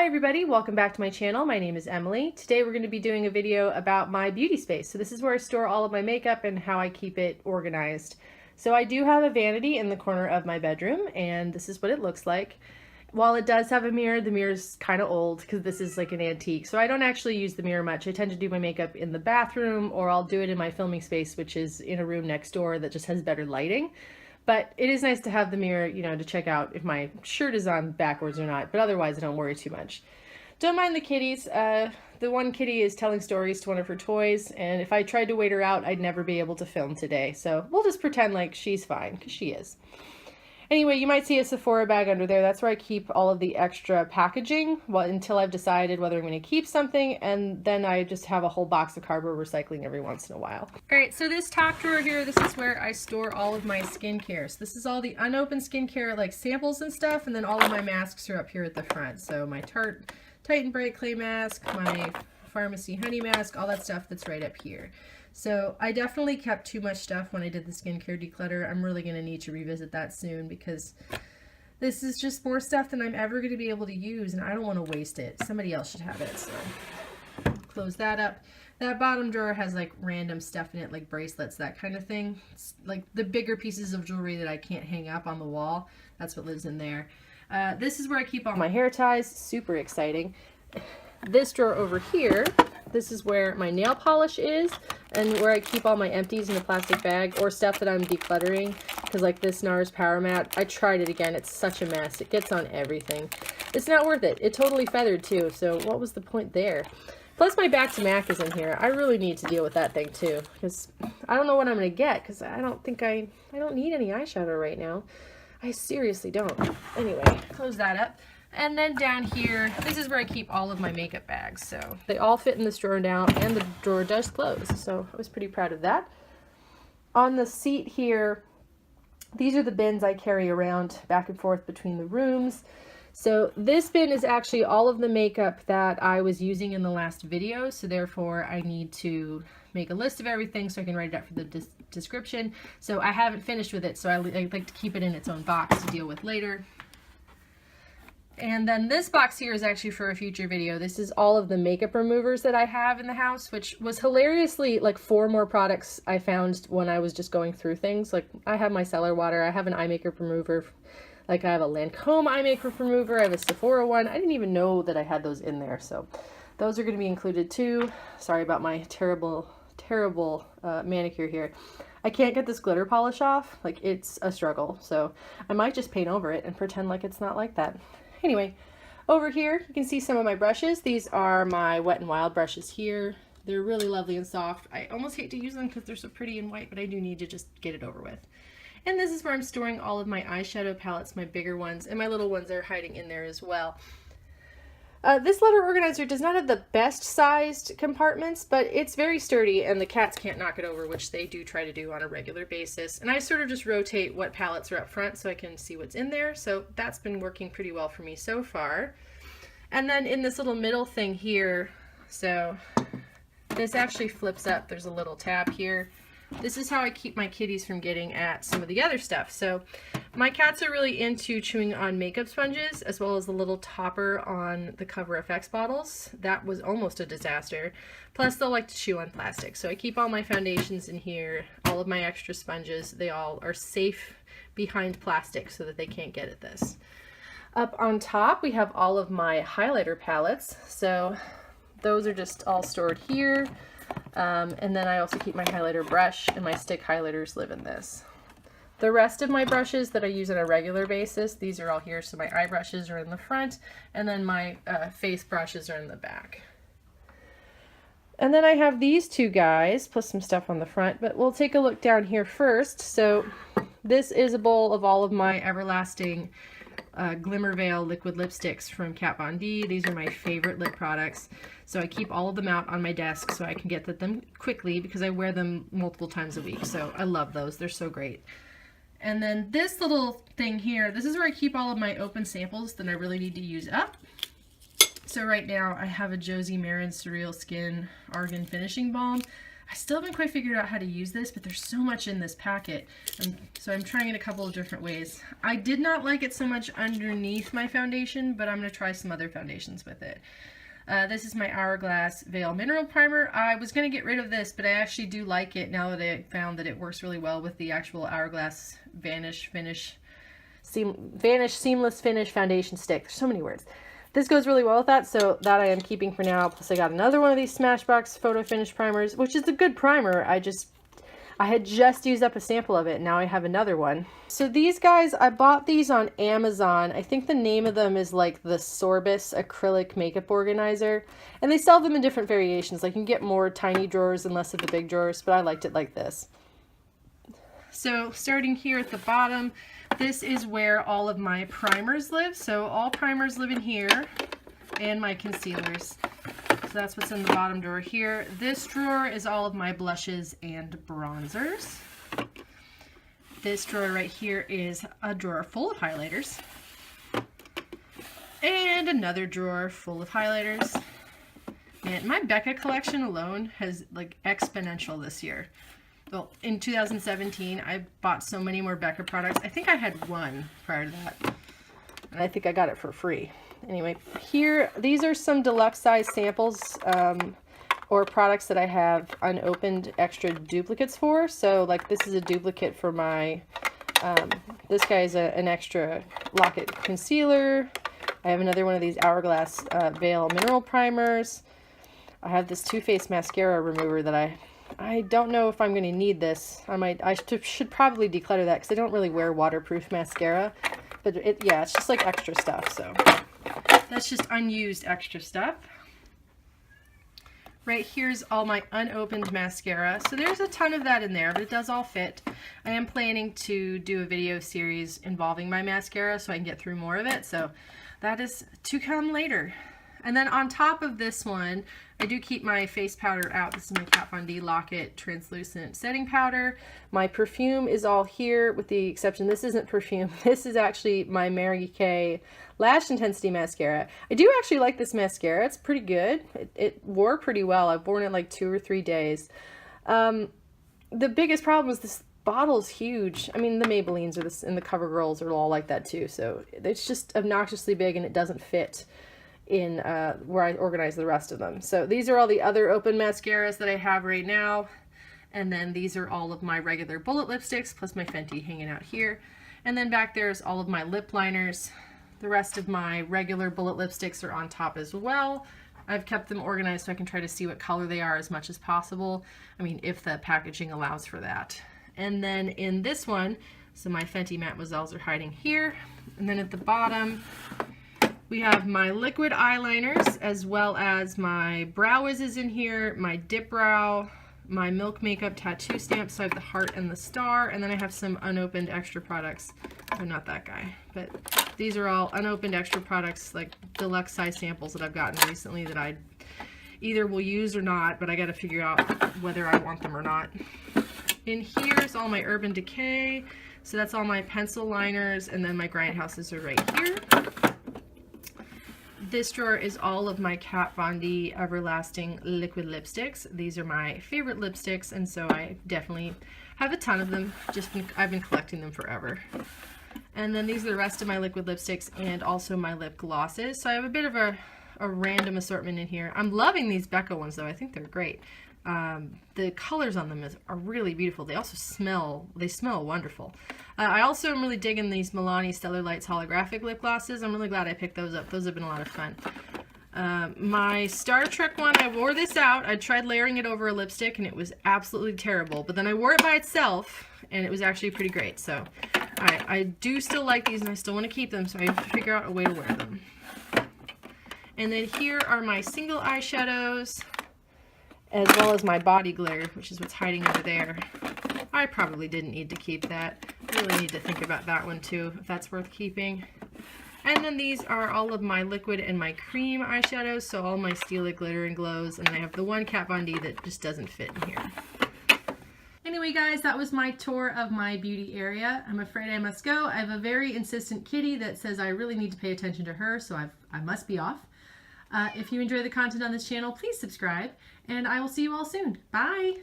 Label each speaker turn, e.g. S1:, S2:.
S1: everybody, welcome back to my channel. My name is Emily. Today we're going to be doing a video about my beauty space. So this is where I store all of my makeup and how I keep it organized. So I do have a vanity in the corner of my bedroom, and this is what it looks like. While it does have a mirror, the mirror is kind of old because this is like an antique. So I don't actually use the mirror much. I tend to do my makeup in the bathroom, or I'll do it in my filming space, which is in a room next door that just has better lighting. But it is nice to have the mirror, you know, to check out if my shirt is on backwards or not. But otherwise, I don't worry too much. Don't mind the kitties. The one kitty is telling stories to one of her toys. And if I tried to wait her out, I'd never be able to film today. So we'll just pretend like she's fine, because she is. Anyway, you might see a Sephora bag under there. That's where I keep all of the extra packaging until I've decided whether I'm going to keep something, and then I just have a whole box of cardboard recycling every once in a while. Alright, so this top drawer here, this is where I store all of my skincare. So this is all the unopened skincare, like samples and stuff, and then all of my masks are up here at the front. So my Titan Bright Clay mask, my Pharmacy Honey mask, all that stuff that's right up here. So I definitely kept too much stuff when I did the skincare declutter. I'm really going to need to revisit that soon because this is just more stuff than I'm ever going to be able to use, and I don't want to waste it. Somebody else should have it. So close that up. That bottom drawer has like random stuff in it, like bracelets, that kind of thing. It's like the bigger pieces of jewelry that I can't hang up on the wall. That's what lives in there. This is where I keep all my hair ties. Super exciting. This drawer over here, this is where my nail polish is, and where I keep all my empties in a plastic bag or stuff that I'm decluttering, because like this NARS Power Mat, I tried it again. It's such a mess. It gets on everything. It's not worth it. It totally feathered too, so what was the point there? Plus my Back to Mac is in here. I really need to deal with that thing too, because I don't know what I'm going to get, because I don't need any eyeshadow right now. I seriously don't. Anyway, close that up. And then down here, this is where I keep all of my makeup bags. So they all fit in this drawer now, and the drawer does close. So I was pretty proud of that. On the seat here, these are the bins I carry around back and forth between the rooms. So this bin is actually all of the makeup that I was using in the last video. So therefore I need to make a list of everything so I can write it up for the description. So I haven't finished with it, so I like to keep it in its own box to deal with later. And then this box here is actually for a future video. This is all of the makeup removers that I have in the house, which was hilariously like 4 more products I found when I was just going through things. Like I have my cellar water, I have an eye makeup remover, like I have a Lancome eye makeup remover, I have a Sephora one. I didn't even know that I had those in there, so those are going to be included too. Sorry about my terrible manicure here. I can't get this glitter polish off. Like it's a struggle, so I might just paint over it and pretend like it's not like that. Anyway, over here you can see some of my brushes. These are my Wet n Wild brushes here. They're really lovely and soft. I almost hate to use them because they're so pretty and white, but I do need to just get it over with. And this is where I'm storing all of my eyeshadow palettes, my bigger ones, and my little ones are hiding in there as well. This letter organizer does not have the best sized compartments, but it's very sturdy and the cats can't knock it over, which they do try to do on a regular basis. And I sort of just rotate what palettes are up front so I can see what's in there. So that's been working pretty well for me so far. And then in this little middle thing here, so this actually flips up. There's a little tab here. This is how I keep my kitties from getting at some of the other stuff. So my cats are really into chewing on makeup sponges, as well as the little topper on the Cover FX bottles. That was almost a disaster. Plus they'll like to chew on plastic. So I keep all my foundations in here, all of my extra sponges. They all are safe behind plastic so that they can't get at this. Up on top we have all of my highlighter palettes. So those are just all stored here. And then I also keep my highlighter brush, and my stick highlighters live in this. The rest of my brushes that I use on a regular basis, these are all here. So my eye brushes are in the front, and then my face brushes are in the back. And then I have these two guys, plus some stuff on the front, but we'll take a look down here first. So this is a bowl of all of my Everlasting Glimmer Veil liquid lipsticks from Kat Von D. These are my favorite lip products. So I keep all of them out on my desk so I can get at them quickly because I wear them multiple times a week. So I love those. They're so great. And then this little thing here, this is where I keep all of my open samples that I really need to use up. So right now I have a Josie Maran Surreal Skin Argan Finishing Balm. I still haven't quite figured out how to use this, but there's so much in this packet. So I'm trying it a couple of different ways. I did not like it so much underneath my foundation, but I'm going to try some other foundations with it. This is my Hourglass Veil Mineral Primer. I was going to get rid of this, but I actually do like it now that I found that it works really well with the actual Hourglass Vanish Seamless Finish Foundation Stick. There's so many words. This goes really well with that, so that I am keeping for now. Plus I got another one of these Smashbox Photo Finish primers, which is a good primer. I had just used up a sample of it, and now I have another one. So these guys, I bought these on Amazon. I think the name of them is like the Sorbus Acrylic Makeup Organizer. And they sell them in different variations. Like you can get more tiny drawers and less of the big drawers, but I liked it like this. So starting here at the bottom, this is where all of my primers live. So all primers live in here, and my concealers. So that's what's in the bottom drawer here. This drawer is all of my blushes and bronzers. This drawer right here is a drawer full of highlighters. And another drawer full of highlighters. And my Becca collection alone has like exponential this year. Well, in 2017, I bought so many more Becca products. I think I had one prior to that. And I think I got it for free. Anyway, here, these are some deluxe size samples or products that I have unopened extra duplicates for. So like this is a duplicate for my, this guy is an extra Lock-It concealer. I have another one of these Hourglass Veil Mineral Primers. I have this Too Faced mascara remover that I don't know if I'm going to need this. I should probably declutter that because I don't really wear waterproof mascara. But yeah, it's just like extra stuff, so that's just unused extra stuff. Right here's all my unopened mascara. So there's a ton of that in there, but it does all fit. I am planning to do a video series involving my mascara so I can get through more of it. So that is to come later. And then on top of this one, I do keep my face powder out. This is my Kat Von D Lock-It Translucent Setting Powder. My perfume is all here with the exception, this isn't perfume. This is actually my Mary Kay Lash Intensity Mascara. I do actually like this mascara. It's pretty good. It wore pretty well. I've worn it like 2 or 3 days. The biggest problem is this bottle's huge. I mean, the Maybellines or this, and the CoverGirls are all like that too. So it's just obnoxiously big and it doesn't fit in where I organize the rest of them. So these are all the other open mascaras that I have right now. And then these are all of my regular bullet lipsticks plus my Fenty hanging out here. And then back there's all of my lip liners. The rest of my regular bullet lipsticks are on top as well. I've kept them organized so I can try to see what color they are as much as possible. I mean, if the packaging allows for that. And then in this one, so my Fenty Mademoiselles are hiding here. And then at the bottom, we have my liquid eyeliners as well as my Brow Wizzes in here, my Dip Brow, my Milk Makeup tattoo stamps. So I have the heart and the star, and then I have some unopened extra products. Oh, not that guy, but these are all unopened extra products, like deluxe size samples that I've gotten recently that I either will use or not, but I got to figure out whether I want them or not. In here is all my Urban Decay. So that's all my pencil liners, and then my Grindhouses are right here. This drawer is all of my Kat Von D Everlasting liquid lipsticks. These are my favorite lipsticks, and so I definitely have a ton of them. I've been collecting them forever. And then these are the rest of my liquid lipsticks and also my lip glosses. So I have a bit of a random assortment in here. I'm loving these Becca ones though. I think they're great. The colors on them are really beautiful. They also smell wonderful. I also am really digging these Milani Stellar Lights holographic lip glosses. I'm really glad I picked those up. Those have been a lot of fun. My Star Trek one, I wore this out. I tried layering it over a lipstick and it was absolutely terrible. But then I wore it by itself and it was actually pretty great. So I do still like these and I still want to keep them. So I have to figure out a way to wear them. And then here are my single eyeshadows, as well as my body glitter, which is what's hiding over there. I probably didn't need to keep that. I really need to think about that one too, if that's worth keeping. And then these are all of my liquid and my cream eyeshadows, so all my Stila Glitter and Glows, and then I have the one Kat Von D that just doesn't fit in here. Anyway guys, that was my tour of my beauty area. I'm afraid I must go. I have a very insistent kitty that says I really need to pay attention to her, so I must be off. If you enjoy the content on this channel, please subscribe, and I will see you all soon. Bye!